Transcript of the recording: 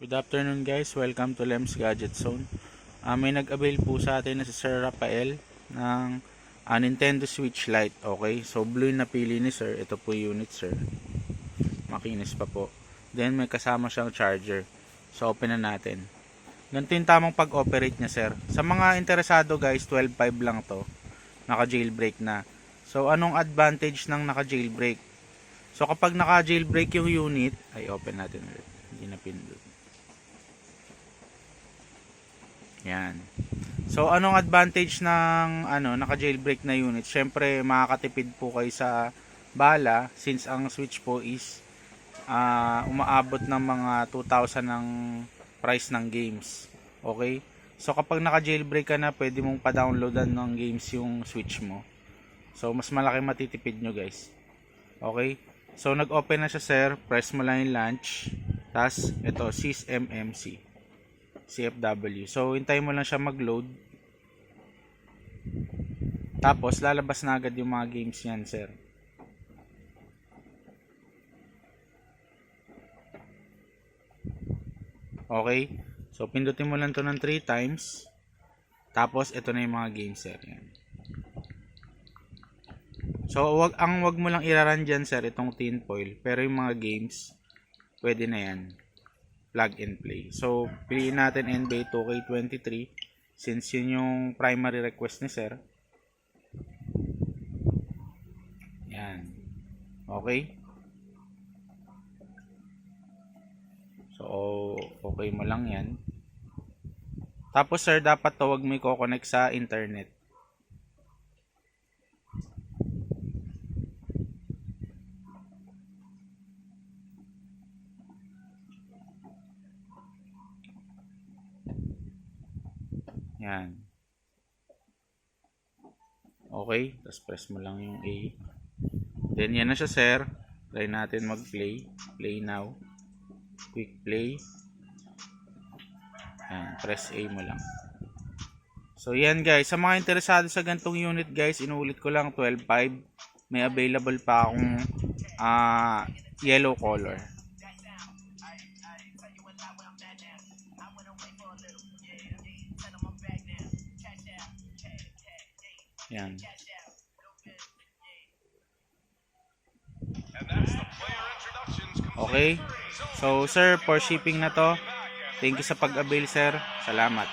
Good afternoon guys, welcome to Lems Gadget Zone. May nag-avail po sa atin na si Sir Rafael ng Nintendo Switch Lite. Okay, so blue yung napili ni Sir. Ito po yung unit Sir. Makinis pa po. Then may kasama siyang charger. So open na natin. Ganito yung tamang pag-operate niya Sir. Sa mga interesado guys, 12.5 lang to. Naka-jailbreak na. So anong advantage ng naka-jailbreak? So kapag naka-jailbreak yung unit, ay open natin ulit. Hindi na pindot. Yan. So anong advantage ng naka-jailbreak na unit? Syempre makakatipid po kayo sa bala since ang Switch po is umaabot ng mga 2,000 ng price ng games. Okay? So kapag naka-jailbreak ka na, pwede mong pa-downloadan ng games yung Switch mo. So mas malaki matitipid nyo guys. Okay? So nag-open na siya sir, press mo lang yung launch. Tapos ito, SysMMC. CFW. So, hintayin mo lang siya mag-load. Tapos, lalabas na agad yung mga games yan, sir. Okay? So, pindutin mo lang to ng 3 times. Tapos, ito na yung mga games, sir. Yan. So, wag mo lang iraran dyan, sir, itong tinfoil. Pero yung mga games, pwede na yan. Plug and play. So, piliin natin NBA 2K23 since yun yung primary request ni sir. Yan. Okay. So, okay mo lang yan. Tapos sir, dapat to wag mo i-connect sa internet. Yan. Okay. Tapos press mo lang yung A. Then yan na siya sir. Try natin mag-play. Play now. Quick play. Yan. Press A mo lang. So yan guys. Sa mga interesado sa gantong unit guys, inuulit ko lang 12.5. May available pa akong yellow color. Yan. Okay. So sir, for shipping na to. Thank you sa pag-avail sir. Salamat.